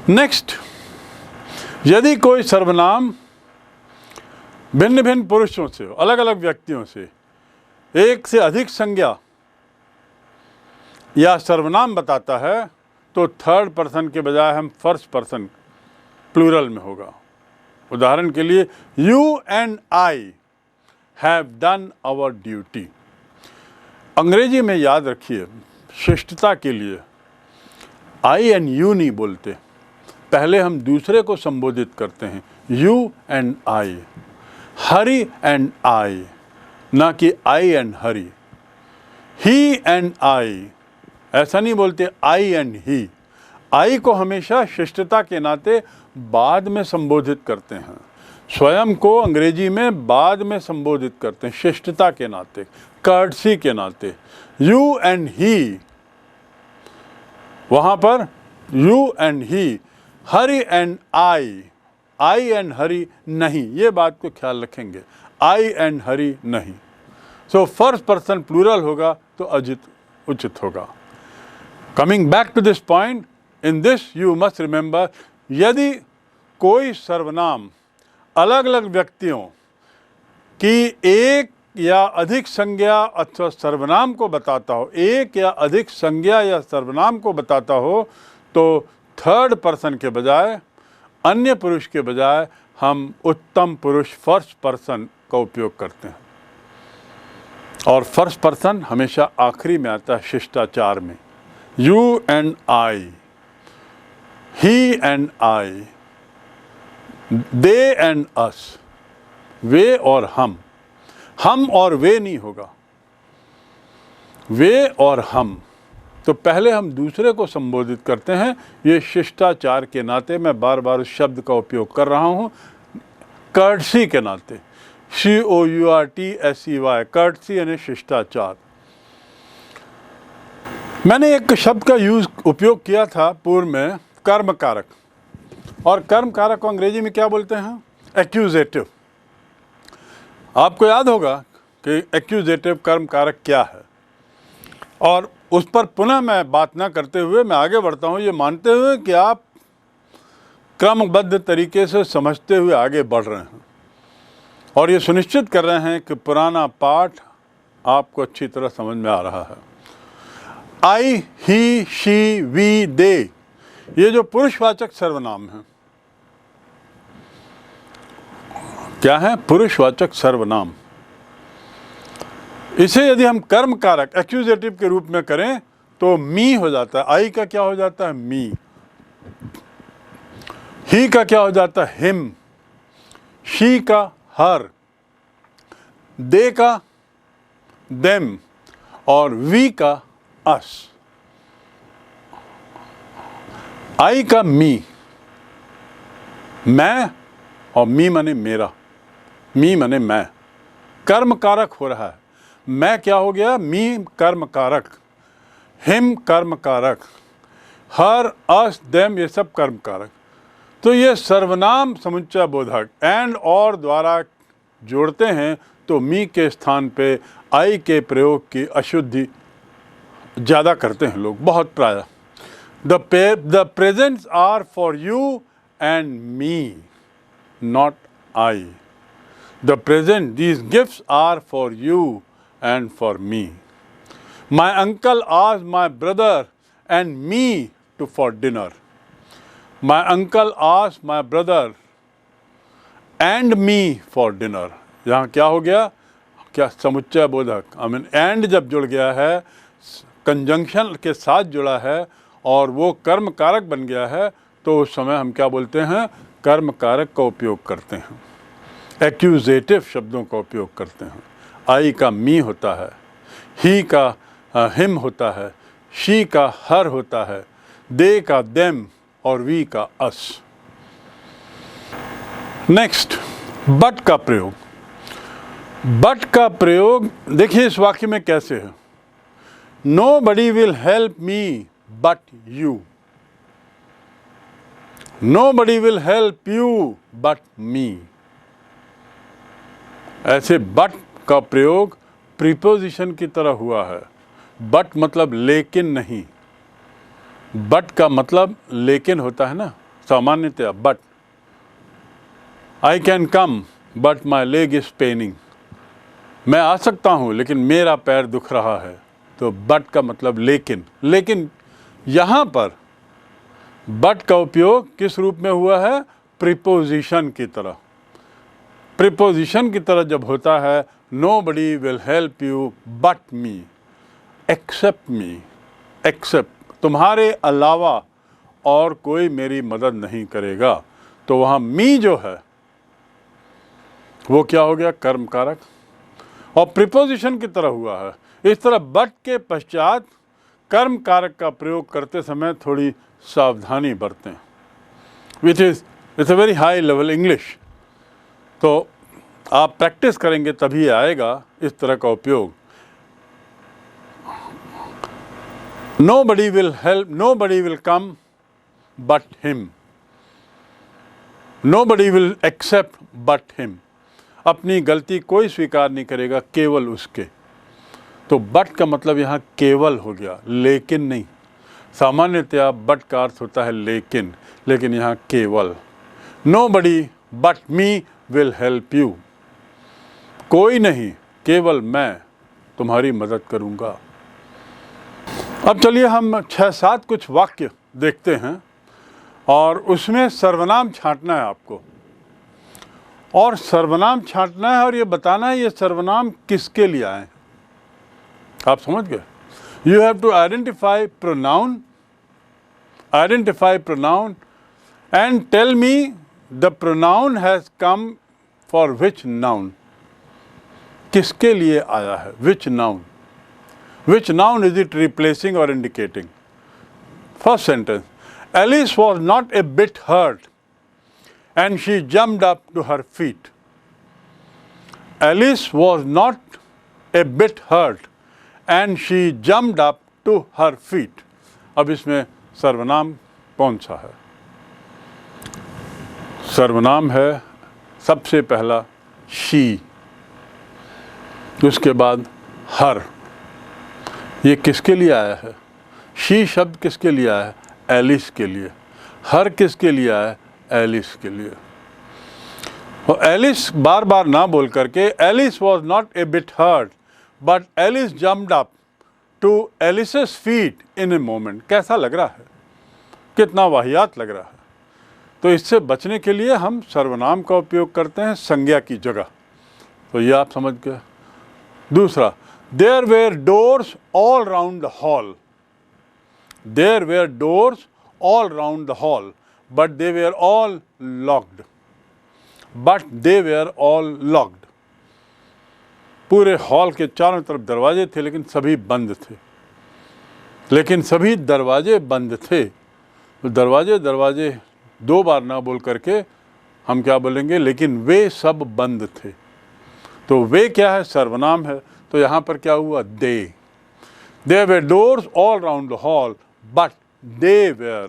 Next, यदि कोई सर्वनाम भिन्न भिन्न पुरुषों से, अलग अलग व्यक्तियों से एक से अधिक संज्ञा या सर्वनाम बताता है तो थर्ड पर्सन के बजाय हम फर्स्ट पर्सन प्लूरल में होगा। उदाहरण के लिए, you and I have done our duty. अंग्रेजी में याद रखिए, शिष्टता के लिए आई एंड यू नहीं बोलते, पहले हम दूसरे को संबोधित करते हैं, you and I, Hari and आई, ना कि आई एंड हरी। ही एंड आई, ऐसा नहीं बोलते आई एंड ही। आई को हमेशा शिष्टता के नाते बाद में संबोधित करते हैं, स्वयं को अंग्रेजी में बाद में संबोधित करते हैं, शिष्टता के नाते, कर्टसी के नाते। यू एंड ही, वहाँ पर you and he, Hari and I and Hari नहीं, ये बात को ख्याल रखेंगे, आई एंड हरी नहीं। सो फर्स्ट पर्सन प्लूरल होगा तो उचित होगा। Coming back to this point, in this you must remember, यदि कोई सर्वनाम अलग अलग व्यक्तियों की एक या अधिक संज्ञा अथवा सर्वनाम को बताता हो, एक या अधिक संज्ञा या सर्वनाम को बताता हो, तो थर्ड पर्सन के बजाय, अन्य पुरुष के बजाय हम उत्तम पुरुष फर्स्ट पर्सन का उपयोग करते हैं। और फर्स्ट पर्सन हमेशा आखिरी में आता है शिष्टाचार में। You and I, he and I, they and us, वे और हम और वे नहीं होगा, वे और हम। तो पहले हम दूसरे को संबोधित करते हैं, ये शिष्टाचार के नाते, मैं बार बार उस शब्द का उपयोग कर रहा हूँ, कर्टसी के नाते, COURTSEY, कर्टसी यानी शिष्टाचार। मैंने एक शब्द का उपयोग किया था पूर्व में, कर्म कारक, और कर्म कारक को अंग्रेजी में क्या बोलते हैं? एक्यूजेटिव। आपको याद होगा कि एक्यूजेटिव कर्म कारक क्या है, और उस पर पुनः मैं बात ना करते हुए मैं आगे बढ़ता हूँ, ये मानते हुए कि आप क्रमबद्ध तरीके से समझते हुए आगे बढ़ रहे हैं और ये सुनिश्चित कर रहे हैं कि पुराना पाठ आपको अच्छी तरह समझ में आ रहा है। आई, ही, शी, वी, दे, ये जो पुरुषवाचक सर्वनाम हैं, क्या है? पुरुषवाचक सर्वनाम। इसे यदि हम कर्म कारक एक्यूजेटिव के रूप में करें तो मी हो जाता है। आई का क्या हो जाता है? मी। ही का क्या हो जाता है? हिम। शी का हर, दे का देम, और वी का अस। आई का मी, मैं, और मी माने मेरा, मी माने मैं। कर्म कारक हो रहा है। मैं क्या हो गया? मी कर्म कारक, हिम कर्म कारक, हर, अस, देम, ये सब कर्म कारक। तो ये सर्वनाम समुच्चय बोधक एंड और द्वारा जोड़ते हैं तो मी के स्थान पे आई के प्रयोग की अशुद्धि ज़्यादा करते हैं लोग, बहुत प्रायः। The presents are for you and me, not I. The present, these gifts are for you and for me. My uncle asked my brother and me for dinner. My uncle asked my brother and me for dinner. यहाँ क्या हो गया? क्या समुच्चय बोधक, I mean and जब जुड़ गया है, कंजंक्शन के साथ जुड़ा है और वो कर्म कारक बन गया है, तो उस समय हम क्या बोलते हैं? कर्म कारक का उपयोग करते हैं, एक्यूजेटिव शब्दों का उपयोग करते हैं। आई का मी होता है, ही का हिम होता है, शी का हर होता है, दे का देम, और वी का अस। नेक्स्ट, बट का प्रयोग। बट का प्रयोग देखिए इस वाक्य में कैसे है। Nobody will help me but you. Nobody will help you but me. ऐसे बट का प्रयोग प्रीपोजिशन की तरह हुआ है। बट मतलब लेकिन नहीं, बट का मतलब लेकिन होता है ना, सामान्यतया, but I can come but my leg is Penning, मैं आ सकता हूँ लेकिन मेरा पैर दुख रहा है। तो बट का मतलब लेकिन। लेकिन यहाँ पर बट का उपयोग किस रूप में हुआ है? प्रीपोजिशन की तरह। प्रीपोजिशन की तरह जब होता है, nobody will help you but me, except me, except, तुम्हारे अलावा और कोई मेरी मदद नहीं करेगा, तो वहाँ मी जो है वो क्या हो गया? कर्म कारक, और प्रीपोजिशन की तरह हुआ है। इस तरह बट के पश्चात कर्म कारक का प्रयोग करते समय थोड़ी सावधानी बरतें, which is it's a very high level English. तो आप प्रैक्टिस करेंगे तभी आएगा इस तरह का उपयोग। Nobody will help, nobody will come but him, nobody will accept but him, अपनी गलती कोई स्वीकार नहीं करेगा केवल उसके। तो बट का मतलब यहाँ केवल हो गया, लेकिन नहीं। सामान्यतया बट का अर्थ होता है लेकिन, लेकिन यहाँ केवल। Nobody but me will help you, कोई नहीं, केवल मैं तुम्हारी मदद करूँगा। अब चलिए हम 6-7 कुछ वाक्य देखते हैं और उसमें सर्वनाम छांटना है आपको, और सर्वनाम छांटना है और ये बताना है ये सर्वनाम किसके लिए आए हैं। आप समझ गए? You have to identify pronoun and tell me the pronoun has come for which noun, किसके लिए आया है, which noun, which noun is it replacing or indicating? First sentence, Alice was not a bit hurt and she jumped up to her feet. Alice was not a bit hurt and she jumped up to her feet. अब इसमें सर्वनाम कौन सा है? सर्वनाम है सबसे पहला she, उसके बाद her। ये किसके लिए आया है? शी शब्द किसके लिए आया है? एलिस के लिए। हर किसके लिए आया है? एलिस के लिए। और एलिस बार बार ना बोल करके Alice was not a bit hurt but Alice jumped up to Alice's feet in a moment. कैसा लग रहा है? कितना वाहियात लग रहा है। तो इससे बचने के लिए हम सर्वनाम का उपयोग करते हैं संज्ञा की जगह। तो ये आप समझ गए। दूसरा, there were doors all round the hall. There were doors all round the hall, but they were all locked. But they were all locked. पूरे हॉल के चारों तरफ दरवाजे थे लेकिन सभी बंद थे। लेकिन सभी दरवाजे बंद थे। तो दरवाजे दो बार ना बोल करके हम क्या बोलेंगे? लेकिन वे सब बंद थे। तो वे क्या है? सर्वनाम है। तो यहाँ पर क्या हुआ? दे। There were doors all round the hall, but they were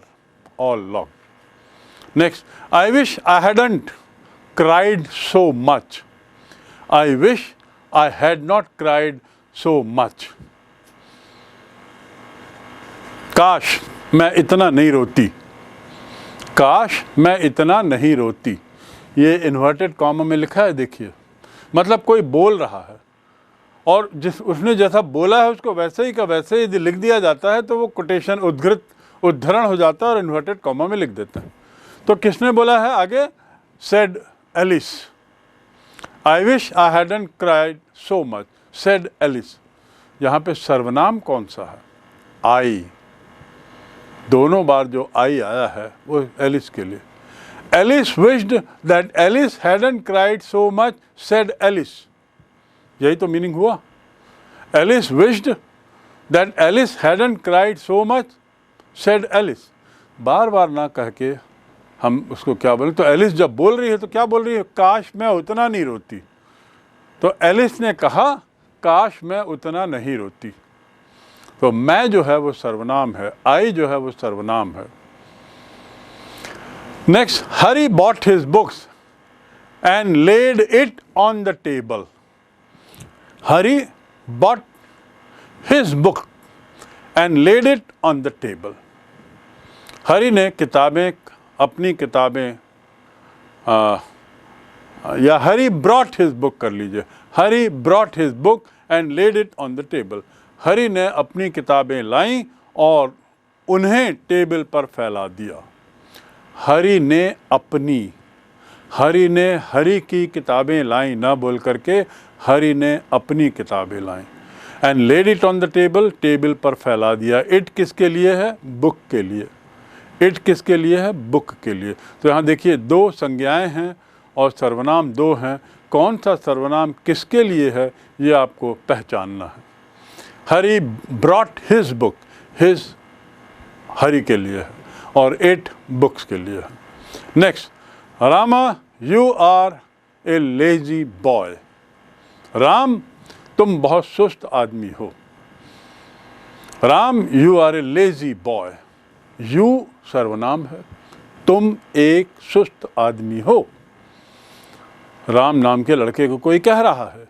all locked. Next, I wish I hadn't cried so much. I wish I had not cried so much. काश मैं इतना नहीं रोती। काश मैं इतना नहीं रोती। ये इन्वर्टेड कॉमा में लिखा है, देखिए। मतलब कोई बोल रहा है और उसने जैसा बोला है उसको वैसे ही का वैसे यदि लिख दिया जाता है तो वो कोटेशन उद्धरण हो जाता है और इन्वर्टेड कॉमा में लिख देते हैं। तो किसने बोला है आगे? Said Alice. I wish I hadn't cried so much, said Alice. यहाँ पे सर्वनाम कौन सा है? आई। दोनों बार जो आई आया है वो एलिस के लिए। Alice wished that Alice hadn't cried so much, said Alice. यही तो मीनिंग हुआ। Alice wished that Alice hadn't cried so much, said Alice. बार बार ना कह के हम उसको क्या बोलें? तो एलिस जब बोल रही है तो क्या बोल रही है? काश मैं उतना नहीं रोती। तो एलिस ने कहा काश मैं उतना नहीं रोती। तो मैं जो है वो सर्वनाम है, आई जो है वो सर्वनाम है। Next, Hari bought his books and laid it on the table. Hari bought his book and laid it on the table. Hari ने किताबें अपनी किताबें या हरी ब्रॉट हिज बुक कर लीजिए, Hari brought his book and laid it on the table. Hari ने अपनी किताबें लाईं और उन्हें टेबल पर फैला दिया। हरी ने हरी की किताबें लाईं ना बोल करके हरी ने अपनी किताबें लाईं and laid it on the table, table पर फैला दिया। इट किसके लिए है? बुक के लिए। इट किसके लिए है? बुक के लिए। तो यहाँ देखिए दो संज्ञाएं हैं और सर्वनाम दो हैं। कौन सा सर्वनाम किसके लिए है ये आपको पहचानना है। Hari brought his book, his Hari के लिए है और इट बुक्स के लिए है। Next, Rama you are a lazy boy. Ram तुम बहुत सुस्त आदमी हो। Ram you are a lazy boy. You सर्वनाम है, तुम एक सुस्त आदमी हो। राम नाम के लड़के को कोई कह रहा है,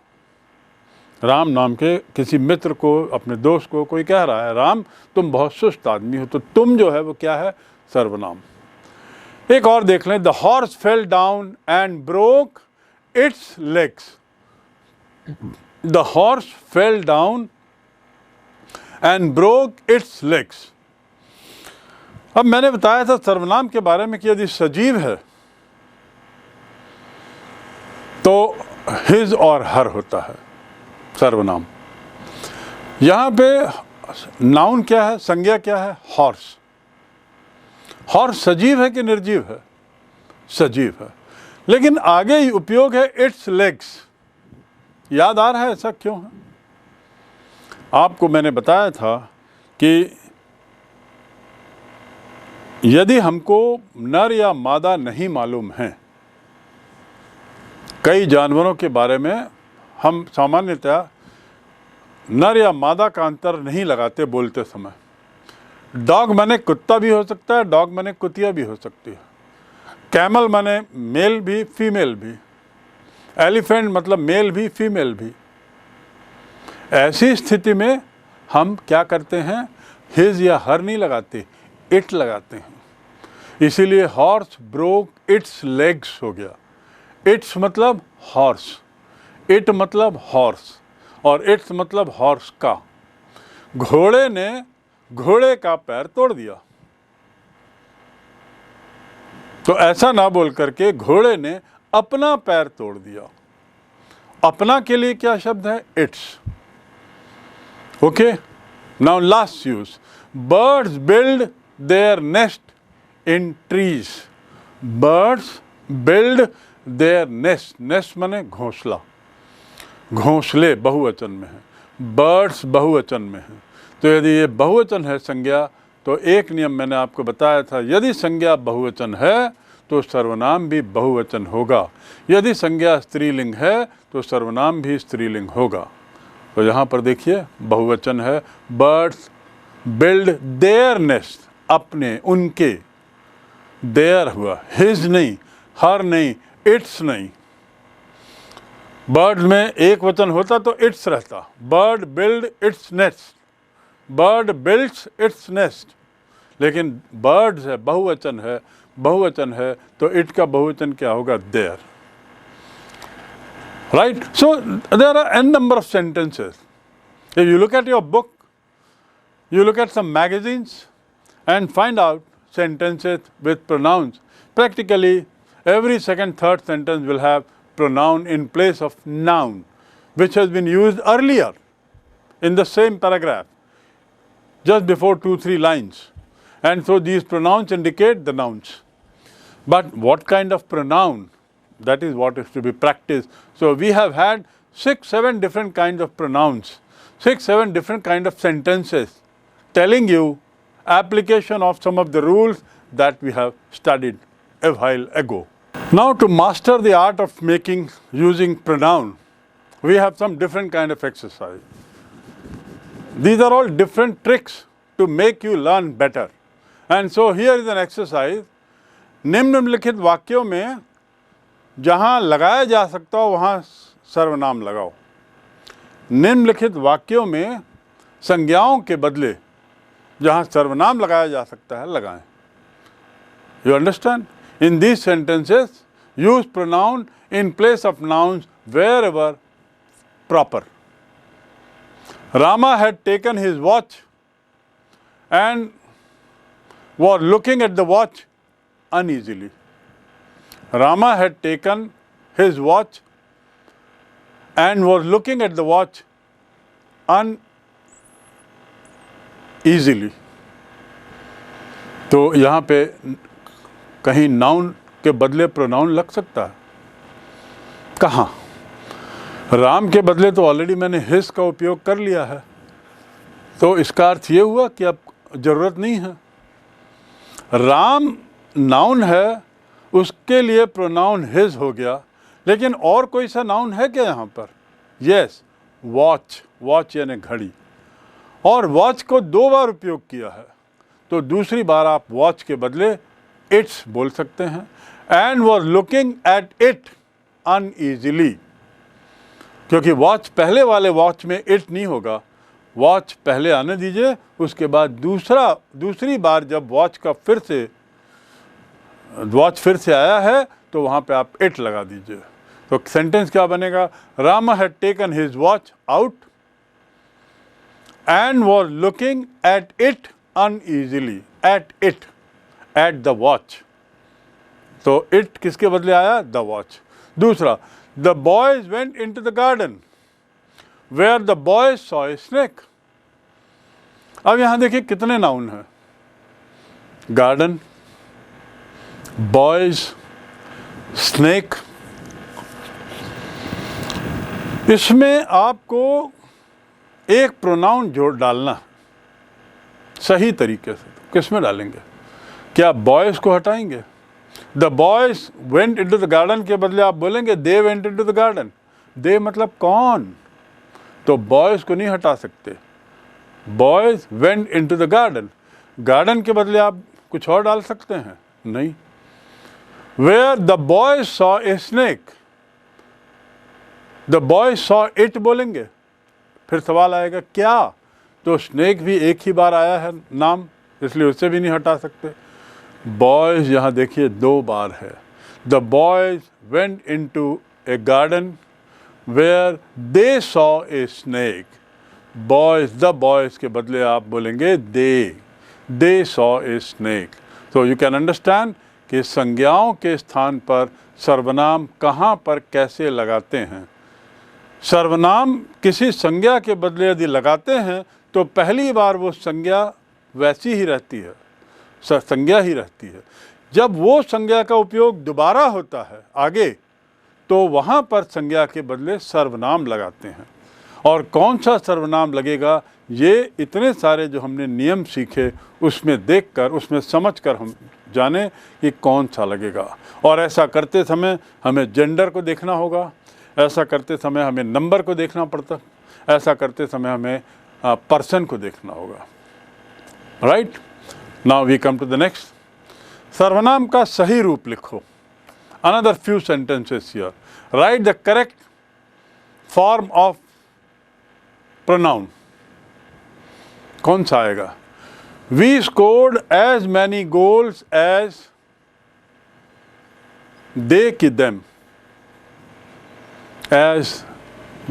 राम नाम के किसी मित्र को, अपने दोस्त को कोई कह रहा है, राम तुम बहुत सुस्त आदमी हो। तो तुम जो है वो क्या है? सर्वनाम। एक और देख लें, the horse fell down and broke it's legs. The horse fell down and broke it's legs. अब मैंने बताया था सर्वनाम के बारे में कि यदि सजीव है तो हिज और हर होता है सर्वनाम। यहाँ पे नाउन क्या है, संज्ञा क्या है? हॉर्स। हॉर्स सजीव है कि निर्जीव है? सजीव है। लेकिन आगे ही उपयोग है इट्स लेग्स। याद आ रहा है ऐसा क्यों है? आपको मैंने बताया था कि यदि हमको नर या मादा नहीं मालूम है, कई जानवरों के बारे में हम सामान्यतः नर या मादा का अंतर नहीं लगाते बोलते समय। डॉग माने कुत्ता भी हो सकता है, डॉग माने कुतिया भी हो सकती है। कैमल माने मेल भी फीमेल भी। एलिफेंट मतलब मेल भी फीमेल भी। ऐसी स्थिति में हम क्या करते हैं? हिज या हर नहीं लगाते, इट लगाते हैं। इसीलिए हॉर्स ब्रोक इट्स लेग्स हो गया। इट्स मतलब हॉर्स, इट मतलब हॉर्स और इट्स मतलब हॉर्स का। घोड़े ने घोड़े का पैर तोड़ दिया। तो ऐसा ना बोल करके घोड़े ने अपना पैर तोड़ दिया। अपना के लिए क्या शब्द है? It's. Okay, now last use, birds build their nest in trees. Birds build their nest. Nest माने घोंसला, घोंसले बहुवचन में है, बर्ड्स बहुवचन में है। तो यदि ये बहुवचन है संज्ञा, तो एक नियम मैंने आपको बताया था, यदि संज्ञा बहुवचन है तो सर्वनाम भी बहुवचन होगा। यदि संज्ञा स्त्रीलिंग है तो सर्वनाम भी स्त्रीलिंग होगा। तो यहाँ पर देखिए बहुवचन है, बर्ड्स बिल्ड देयर नेस्ट, अपने, उनके। देयर हुआ, हिज नहीं, हर नहीं, इट्स नहीं। बर्ड में एक वचन होता तो इट्स रहता। Bird build its nest, bird builds its nest. लेकिन बर्ड्स है, बहुवचन है, बहुवचन है तो इट का बहुवचन क्या होगा? Their. Right? So there are n number of sentences. If you look at your book, you look at some magazines and find out sentences with pronouns. Practically every second, third sentence will have pronoun in place of noun, which has been used earlier in the same paragraph, just before 2-3 lines. And so these pronouns indicate the nouns. But what kind of pronoun? That is what is to be practiced. So we have had 6-7 different kinds of pronouns, 6-7 different kinds of sentences telling you application of some of the rules that we have studied a while ago. Now to master the art of using pronoun, we have some different kind of exercise. These are all different tricks to make you learn better. And so here is an exercise. निम्नलिखित वाक्यों में जहाँ लगाया जा सकता हो वहाँ सर्वनाम लगाओ। निम्नलिखित वाक्यों में संज्ञाओं के बदले जहाँ सर्वनाम लगाया जा सकता है लगाएं। You understand? In these sentences, use pronoun in place of nouns wherever proper. Rama had taken his watch and was looking at the watch uneasily. Rama had taken his watch and was looking at the watch uneasily. तो यहाँ पे कहीं noun के बदले pronoun लग सकता है? कहाँ? राम के बदले तो ऑलरेडी मैंने हिज का उपयोग कर लिया है, तो इसका अर्थ ये हुआ कि अब ज़रूरत नहीं है। राम नाउन है, उसके लिए प्रोनाउन हिज हो गया, लेकिन और कोई सा नाउन है क्या यहाँ पर? Yes, watch. वॉच यानी घड़ी, और वॉच को 2 बार उपयोग किया है, तो दूसरी बार आप वॉच के बदले इट्स बोल सकते हैं। And was looking at it uneasily, क्योंकि वॉच पहले वाले वॉच में इट नहीं होगा, वॉच पहले आने दीजिए, उसके बाद दूसरी बार जब वॉच फिर से आया है तो वहाँ पे आप इट लगा दीजिए। तो सेंटेंस क्या बनेगा? Rama had taken his watch out and was looking at it uneasily. At the watch, तो इट किसके बदले आया? The watch. दूसरा, the boys went into the garden where the boys saw a snake. अब यहां देखिए कितने नाउन हैं? Garden, boys, snake. इसमें आपको एक प्रोनाउन जोड़ डालना सही तरीके से। तो किस में डालेंगे? क्या बॉयज को हटाएंगे? The boys went into the garden के बदले आप बोलेंगे they went into the garden. They मतलब कौन? तो बॉयज को नहीं हटा सकते। Boys went into the garden, garden के बदले आप कुछ और डाल सकते हैं? नहीं। Where the boys saw a snake, the boys saw it बोलेंगे, फिर सवाल आएगा क्या? तो स्नेक भी एक ही बार आया है नाम, इसलिए उससे भी नहीं हटा सकते। बॉयज यहाँ देखिए 2 बार है। The boys went into a garden where they saw a snake. Boys, the boys के बदले आप बोलेंगे दे सॉ ए स्नेक। तो यू कैन अंडरस्टैंड कि संज्ञाओं के स्थान पर सर्वनाम कहाँ पर कैसे लगाते हैं। सर्वनाम किसी संज्ञा के बदले यदि लगाते हैं तो पहली बार वो संज्ञा वैसी ही रहती है, संज्ञा ही रहती है। जब वो संज्ञा का उपयोग दोबारा होता है आगे, तो वहाँ पर संज्ञा के बदले सर्वनाम लगाते हैं। और कौन सा सर्वनाम लगेगा, ये इतने सारे जो हमने नियम सीखे उसमें देखकर, उसमें समझकर हम जाने कि कौन सा लगेगा। और ऐसा करते समय हमें जेंडर को देखना होगा, ऐसा करते समय हमें नंबर को देखना पड़ता, ऐसा करते समय हमें पर्सन को देखना होगा। Right, now we come to the next. सर्वनाम का सही रूप लिखो। Another few sentences here. Write the correct form of pronoun. कौन सा आएगा? We scored as many goals as they की them, as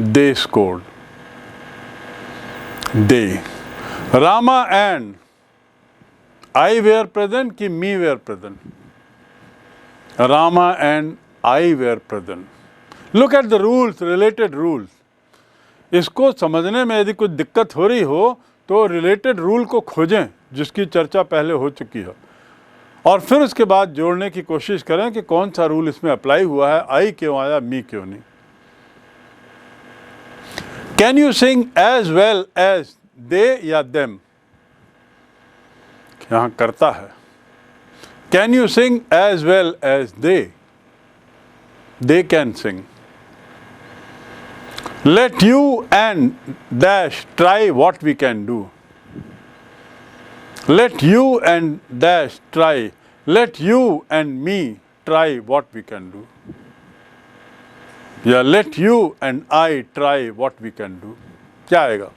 they scored. They. Rama and I were present कि me were present? Rama and I were present. Look at the rules, related rules. इसको समझने में यदि कुछ दिक्कत हो रही हो तो रिलेटेड रूल को खोजें जिसकी चर्चा पहले हो चुकी है, और फिर उसके बाद जोड़ने की कोशिश करें कि कौन सा रूल इसमें अप्लाई हुआ है, आई क्यों आया, मी क्यों नहीं। Can you sing as well as they या देम? यहाँ करता है। Can you sing as well as they? They can sing. Let you and dash try what we can do. Let you and dash try, let you and me try what we can do, या let you and I try what we can do. क्या आएगा?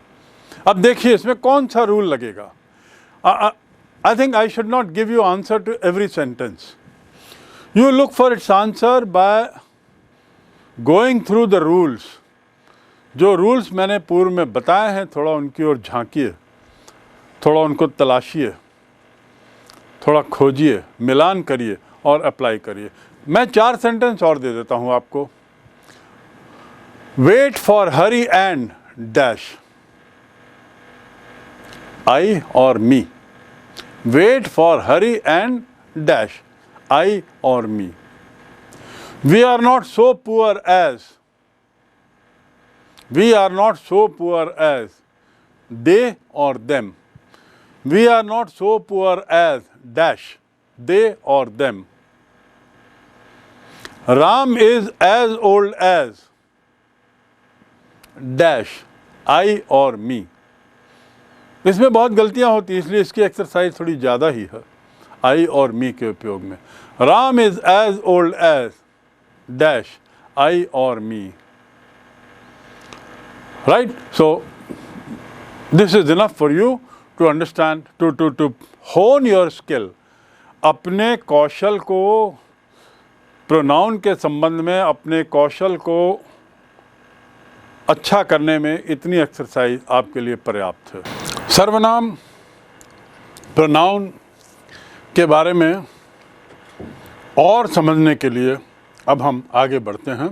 अब देखिए इसमें कौन सा rule लगेगा। I think I should not give you answer to every sentence. You look for its answer by going through the rules. जो rules मैंने पूर्व में बताए हैं, थोड़ा उनकी ओर झांकिए, थोड़ा उनको तलाशिए, थोड़ा खोजिए, मिलान करिए और अप्लाई करिए। मैं 4 सेंटेंस और दे देता हूँ आपको। Wait for Hari and dash, I और me. Wait for Hari and dash, I और me. We are not so poor as, we are not so poor as they और them. We are not so poor as dash, they और them. Ram is as old as dash, I और me. इसमें बहुत गलतियां होती हैं, इसलिए इसकी एक्सरसाइज थोड़ी ज़्यादा ही है आई और मी के उपयोग में। Ram is as old as dash, I और me. Right? So this is enough for you to understand, to hone your skill. अपने कौशल को, प्रोनाउन के संबंध में अपने कौशल को अच्छा करने में इतनी एक्सरसाइज आपके लिए पर्याप्त है। सर्वनाम प्रोनाउन के बारे में और समझने के लिए अब हम आगे बढ़ते हैं।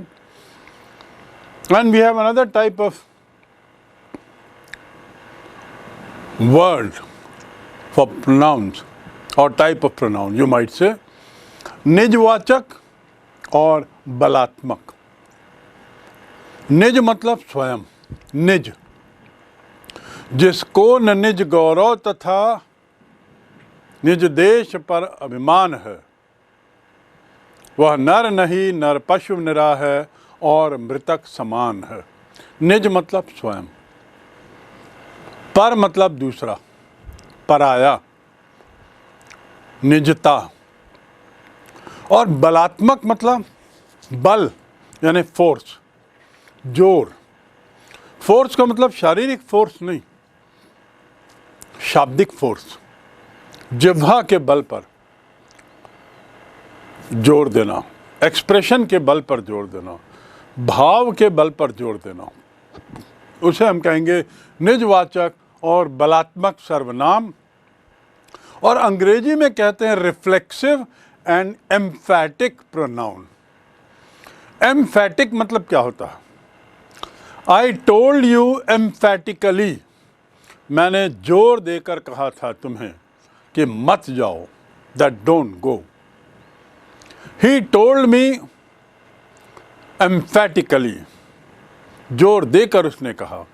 And we have another type of word for pronouns और type of pronoun, you might say निजवाचक और बलात्मक। निज मतलब स्वयं, निज, जिसको न निज गौरव तथा निज देश पर अभिमान है, वह नर नहीं नर पशु निरा है और मृतक समान है। निज मतलब स्वयं, पर मतलब दूसरा, पराया, निजता। और बलात्मक मतलब बल यानी फोर्स, जोर। फोर्स का मतलब शारीरिक फोर्स नहीं, शाब्दिक फोर्स, जिह्वा के बल पर जोर देना, एक्सप्रेशन के बल पर जोर देना, भाव के बल पर जोर देना, उसे हम कहेंगे निजवाचक और बलात्मक सर्वनाम। और अंग्रेजी में कहते हैं रिफ्लेक्सिव एंड एम्फैटिक प्रोनाउन। एम्फैटिक मतलब क्या होता है? आई टोल्ड यू एम्फैटिकली, मैंने जोर देकर कहा था तुम्हें कि मत जाओ, that don't go. He told me emphatically, जोर देकर उसने कहा।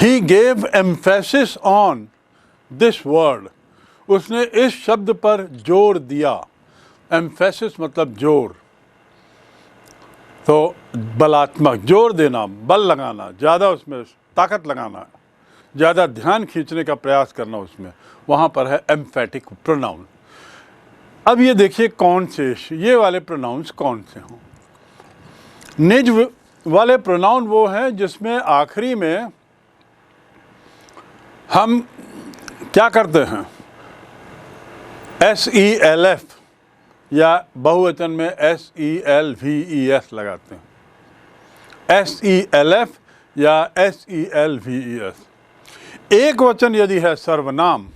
He gave emphasis on this word, उसने इस शब्द पर जोर दिया। एम्फेसिस मतलब जोर, तो बलात्मक, जोर देना, बल लगाना, ज़्यादा उसमें ताकत लगाना, ज़्यादा ध्यान खींचने का प्रयास करना, उसमें वहाँ पर है एम्फैटिक प्रोनाउन। अब ये देखिए कौन से, ये वाले प्रोनाउंस कौन से हों। निज वाले प्रोनाउन वो हैं जिसमें आखिरी में हम क्या करते हैं, SELF या बहुवचन में SELVES लगाते हैं। SELF या SELVES। एक वचन यदि है सर्वनाम,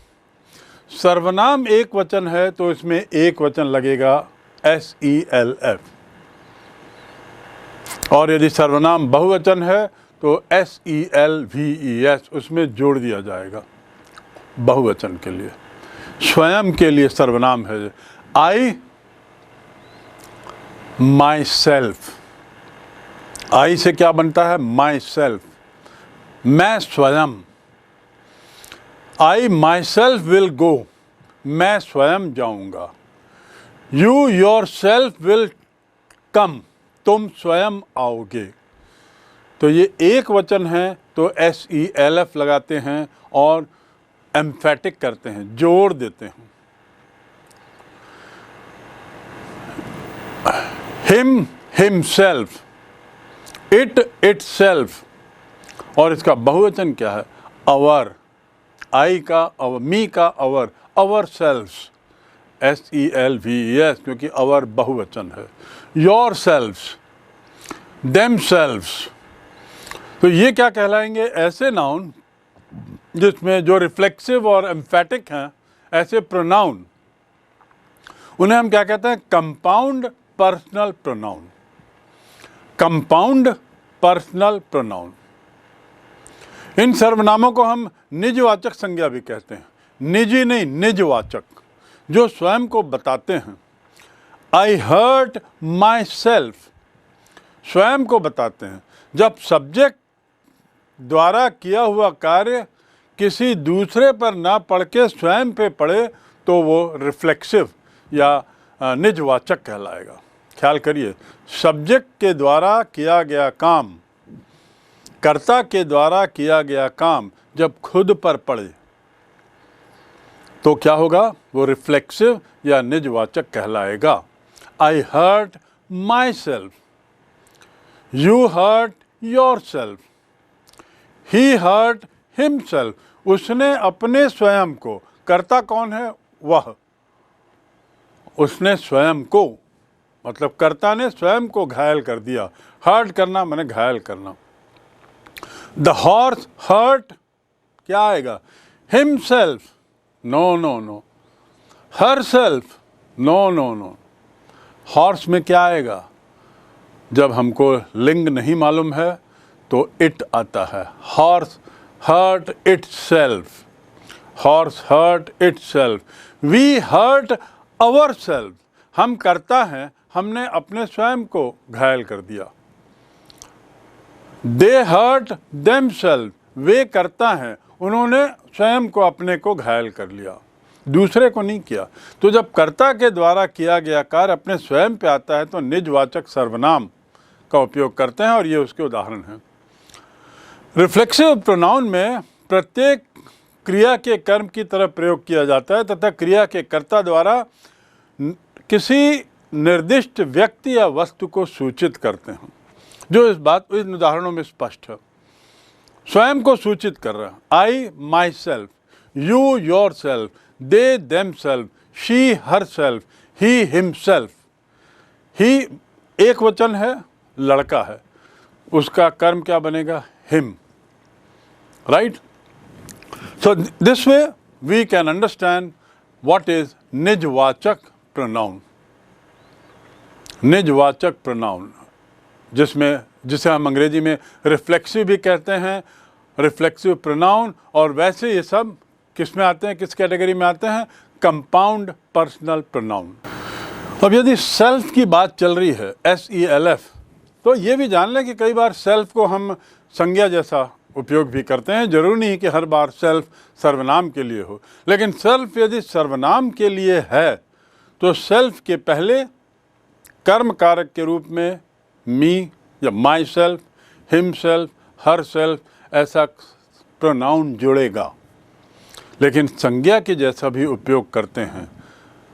सर्वनाम एक वचन है तो इसमें एक वचन लगेगा SELF। और यदि सर्वनाम बहुवचन है तो SELVES, उसमें जोड़ दिया जाएगा बहुवचन के लिए। स्वयं के लिए सर्वनाम है आई, माई सेल्फ। आई से क्या बनता है? माई सेल्फ, मैं स्वयं। आई माई सेल्फ विल गो, मैं स्वयं जाऊंगा। You your self will come, तुम स्वयं आओगे। तो ये एक वचन है तो SELF लगाते हैं और एम्फैटिक करते हैं, जोर देते हैं। Him, himself, it, itself. और इसका बहुवचन क्या है? अवर, आई का मी का अवर सेल्व्स, SELVES, क्योंकि अवर बहुवचन है, योर सेल्व्स, देम सेल्व्स। तो ये क्या कहलाएंगे? ऐसे नाउन जिसमें जो रिफ्लेक्सिव और एम्फेटिक हैं, ऐसे प्रोनाउन, उन्हें हम क्या कहते हैं? Compound personal pronoun. Compound personal pronoun. इन सर्वनामों को हम निजवाचक संज्ञा भी कहते हैं। निजी नहीं, निजवाचक, जो स्वयं को बताते हैं। आई हर्ट माई सेल्फ, स्वयं को बताते हैं। जब सब्जेक्ट द्वारा किया हुआ कार्य किसी दूसरे पर ना पढ़ के स्वयं पे पड़े तो वो रिफ्लेक्सिव या निजवाचक कहलाएगा। ख्याल करिए, सब्जेक्ट के द्वारा किया गया काम, कर्ता के द्वारा किया गया काम जब खुद पर पड़े तो क्या होगा? वो रिफ्लेक्सिव या निजवाचक कहलाएगा। I hurt myself, you hurt yourself, he hurt himself, उसने अपने स्वयं को, कर्ता कौन है? वह, उसने स्वयं को, मतलब कर्ता ने स्वयं को घायल कर दिया। हर्ट करना माने घायल करना। द हॉर्स हर्ट, क्या आएगा? Himself, no no no. Herself, no no no. Horse में क्या आएगा? जब हमको लिंग नहीं मालूम है तो इट आता है। Horse hurt itself, horse hurt itself. We hurt ourself, हम करता हैं, हमने अपने स्वयं को घायल कर दिया। दे हर्ट देम सेल्फ, वे करता हैं, उन्होंने स्वयं को, अपने को घायल कर लिया, दूसरे को नहीं किया। तो जब कर्ता के द्वारा किया गया कार्य अपने स्वयं पे आता है तो निजवाचक सर्वनाम का उपयोग करते हैं, और ये उसके उदाहरण हैं। रिफ्लेक्सिव प्रोनाउन में प्रत्येक क्रिया के कर्म की तरफ प्रयोग किया जाता है तथा क्रिया के कर्ता द्वारा किसी निर्दिष्ट व्यक्ति या वस्तु को सूचित करते हैं, जो इस बात इन उदाहरणों में स्पष्ट है। स्वयं को सूचित कर रहा है। I myself, you yourself, they themselves, she herself, he himself. He एक वचन है, लड़का है, उसका कर्म क्या बनेगा? Him, right? So this way we can understand what is निजवाचक प्रोनाउन। निजवाचक प्रोनाउन, जिसे हम अंग्रेजी में रिफ्लेक्सिव भी कहते हैं, रिफ्लेक्सिव प्रोनाउन। और वैसे ये सब किस में आते हैं, किस कैटेगरी में आते हैं? Compound personal pronoun. अब यदि सेल्फ की बात चल रही है, SELF, तो ये भी जान लें कि कई बार सेल्फ को हम संज्ञा जैसा उपयोग भी करते हैं। जरूरी नहीं कि हर बार सेल्फ सर्वनाम के लिए हो, लेकिन सेल्फ यदि सर्वनाम के लिए है तो सेल्फ के पहले कर्म कारक के रूप में मी या my self, him self, her self ऐसा प्रोनाउन जुड़ेगा। लेकिन संज्ञा के जैसा भी उपयोग करते हैं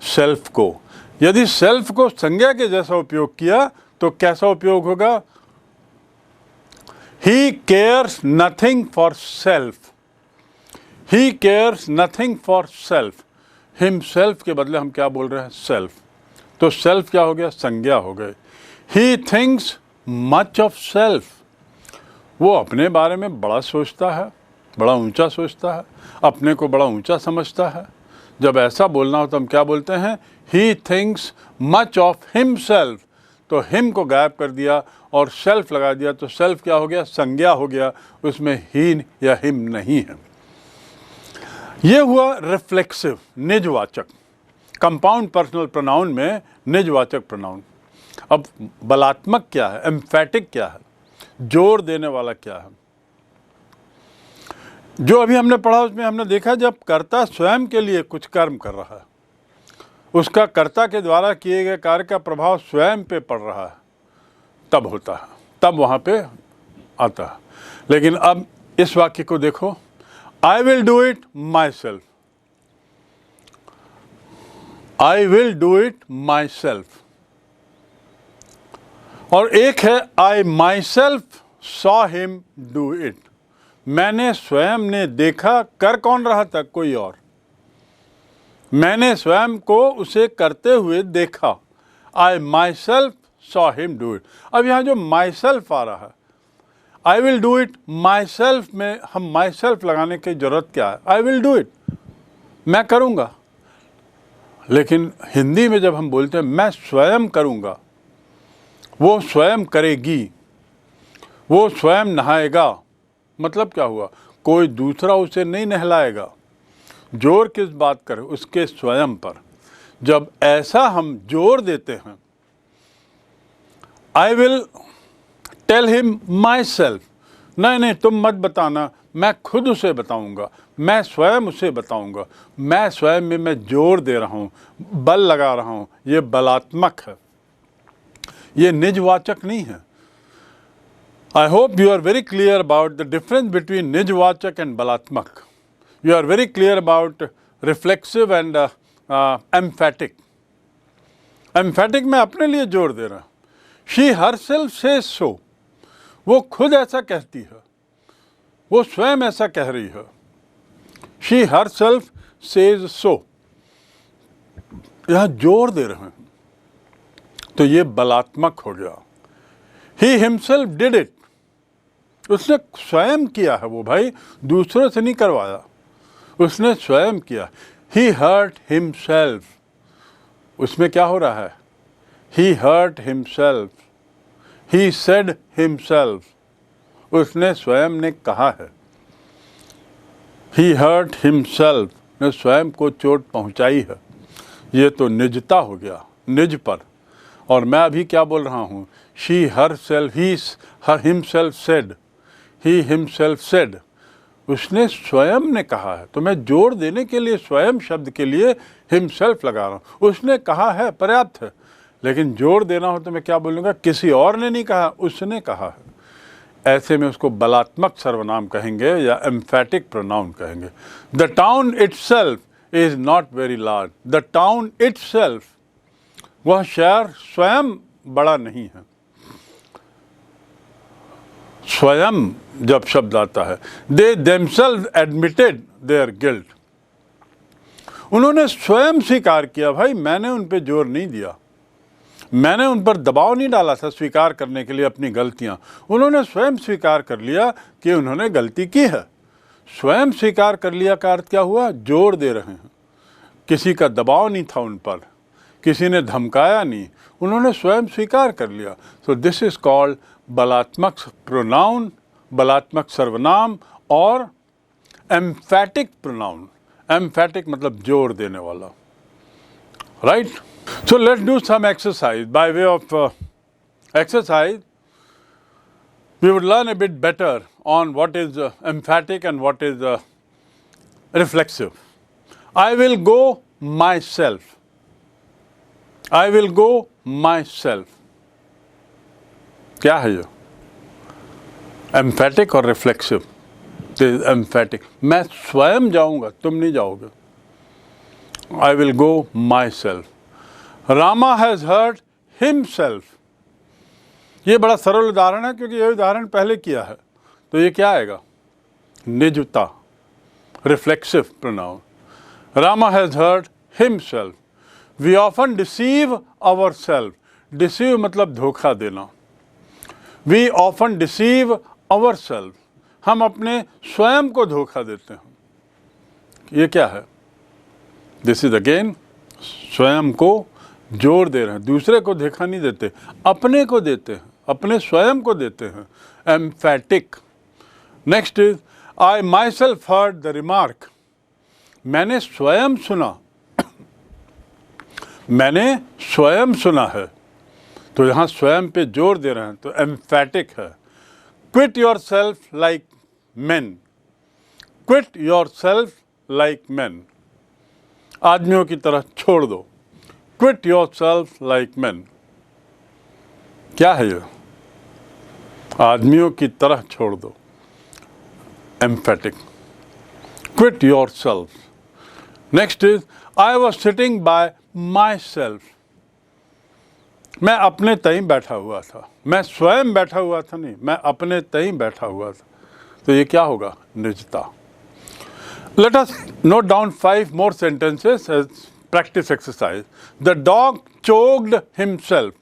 सेल्फ को। यदि सेल्फ को संज्ञा के जैसा उपयोग किया तो कैसा उपयोग होगा? He cares nothing for self, he cares nothing for self. Himself के बदले हम क्या बोल रहे हैं? सेल्फ। तो सेल्फ क्या हो गया? संज्ञा हो गई। He thinks much of self, वो अपने बारे में बड़ा सोचता है, बड़ा ऊंचा सोचता है, अपने को बड़ा ऊंचा समझता है। जब ऐसा बोलना हो तो हम क्या बोलते हैं? He thinks much of himself. तो हिम को गायब कर दिया और सेल्फ लगा दिया तो सेल्फ क्या हो गया? संज्ञा हो गया, उसमें ही या हिम नहीं है। ये हुआ रिफ्लेक्सिव, निजवाचक। कंपाउंड पर्सनल प्रोनाउन में निजवाचक प्रोनाउन। अब बलात्मक क्या है? एम्फेटिक क्या है? जोर देने वाला क्या है? जो अभी हमने पढ़ा उसमें हमने देखा जब कर्ता स्वयं के लिए कुछ कर्म कर रहा है, उसका कर्ता के द्वारा किए गए कार्य का प्रभाव स्वयं पे पड़ रहा है, तब होता है, तब वहाँ पे आता है। लेकिन अब इस वाक्य को देखो, I will do it myself, I will do it myself. और एक है I myself saw him do it, मैंने स्वयं ने देखा, कर कौन रहा था? कोई और। मैंने स्वयं को उसे करते हुए देखा। I myself saw him do it. अब यहाँ जो माई सेल्फ आ रहा है, I will do it, myself में हम माई सेल्फ लगाने की जरूरत क्या है? आई विल डू इट, मैं करूँगा। लेकिन हिंदी में जब हम बोलते हैं मैं स्वयं करूँगा, वो स्वयं करेगी, वो स्वयं नहाएगा, मतलब क्या हुआ? कोई दूसरा उसे नहीं नहलाएगा। जोर किस बात करें? उसके स्वयं पर। जब ऐसा हम जोर देते हैं, I will tell him myself, नहीं नहीं तुम मत बताना, मैं खुद उसे बताऊंगा, मैं स्वयं उसे बताऊंगा। मैं स्वयं में मैं जोर दे रहा हूँ, बल लगा रहा हूँ। ये बलात्मक है, ये निजवाचक नहीं है। I hope you are very clear about the difference between निजवाचक and बलात्मक. You are very clear about reflexive and emphatic. Emphatic में अपने लिए जोर दे रहा। She herself says so. वो खुद ऐसा कहती है, वो स्वयं ऐसा कह रही है। She herself says so. यहाँ जोर दे रहे हैं, तो ये बलात्मक हो गया। He himself did it. उसने स्वयं किया है वो भाई, दूसरों से नहीं करवाया, उसने स्वयं किया। He hurt himself. उसमें क्या हो रहा है? He hurt himself. He said himself. उसने स्वयं ने कहा है। He hurt himself. ने स्वयं को चोट पहुंचाई है। ये तो निजता हो गया, निज पर। और मैं अभी क्या बोल रहा हूँ? She herself, himself said. He himself said. उसने स्वयं ने कहा है। तो मैं जोर देने के लिए स्वयं शब्द के लिए himself लगा रहा हूँ। उसने कहा है, पर्याप्त है। लेकिन जोर देना हो तो मैं क्या बोलूँगा? किसी और ने नहीं कहा, उसने कहा है। ऐसे में उसको बलात्मक सर्वनाम कहेंगे या एम्फेटिक प्रोनाउन कहेंगे। The town itself is not very large. The town itself, वह शहर स्वयं बड़ा नहीं है। स्वयं जब शब्द आता है, they themselves admitted their guilt, उन्होंने स्वयं स्वीकार किया। भाई मैंने उन पे जोर नहीं दिया, मैंने उन पर दबाव नहीं डाला था स्वीकार करने के लिए अपनी गलतियां। उन्होंने स्वयं स्वीकार कर लिया कि उन्होंने गलती की है। स्वयं स्वीकार कर लिया का अर्थ क्या हुआ? जोर दे रहे हैं। किसी का दबाव नहीं था उन पर, किसी ने धमकाया नहीं, उन्होंने स्वयं स्वीकार कर लिया। सो दिस इज कॉल्ड बलात्मक प्रोनाउन, बलात्मक सर्वनाम और एम्फेटिक प्रोनाउन। एम्फेटिक मतलब जोर देने वाला, right? So let's do some exercise. By way of exercise, we would learn a bit better on what is emphatic and what is reflexive. I will go myself. I will go myself. क्या है ये? Emphatic और reflexive? This is emphatic. मैं स्वयं जाऊंगा, तुम नहीं जाओगे। I will go myself. Rama has hurt himself. ये बड़ा सरल उदाहरण है क्योंकि ये उदाहरण पहले किया है। तो ये क्या आएगा? निजता, reflexive pronoun. Rama has hurt himself. We often deceive ourselves. Deceive मतलब धोखा देना। We often deceive ourselves. हम अपने स्वयं को धोखा देते हैं। ये क्या है? This is again स्वयं को जोर दे रहे हैं। दूसरे को धोखा नहीं देते, अपने को देते हैं, अपने स्वयं को देते हैं। Emphatic. Next is I my self heard the remark. मैंने स्वयं सुना, मैंने स्वयं सुना है। तो यहाँ स्वयं पे जोर दे रहे हैं, तो एम्फेटिक है। Quit your self like man. Quit your self like man, आदमियों की तरह छोड़ दो। Quit yourself like men. क्या है ये? आदमियों की तरह छोड़ दो। Emphatic. Quit yourself. Next is I was sitting by myself. मैं अपने तई बैठा हुआ था। मैं स्वयं बैठा हुआ था नहीं, मैं अपने तई बैठा हुआ था। तो ये क्या होगा? निजता। Let us note down 5 more sentences as practice exercise. The dog choked himself.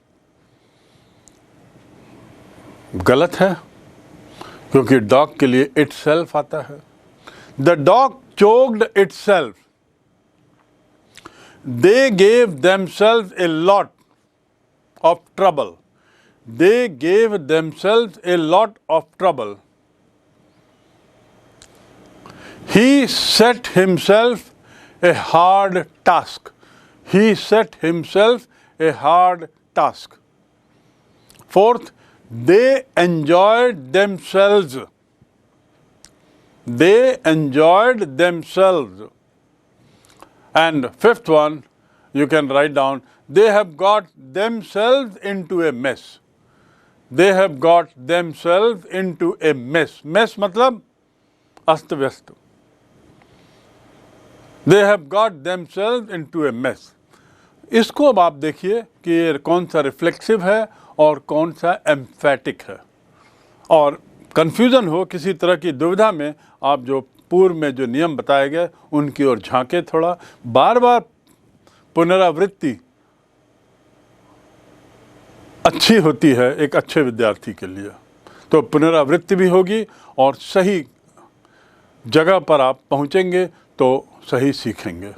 गलत है, क्योंकि डॉग के लिए itself आता है। The dog choked itself. They gave themselves a lot of trouble. They gave themselves a lot of trouble. He set himself a hard task. He set himself a hard task. Fourth, they enjoyed themselves. They enjoyed themselves. And fifth one, you can write down, they have got themselves into a mess. They have got themselves into a mess. Mess मतलब अस्त व्यस्त। They have got themselves into a mess. इसको अब आप देखिए कि ये कौन सा रिफ्लेक्सिव है और कौन सा एम्फेटिक है, और कन्फ्यूज़न हो, किसी तरह की दुविधा में आप जो पूर्व में जो नियम बताए गए उनकी ओर झांके। थोड़ा बार बार पुनरावृत्ति अच्छी होती है एक अच्छे विद्यार्थी के लिए। तो पुनरावृत्ति भी होगी और सही जगह पर आप पहुंचेंगे तो सही सीखेंगे।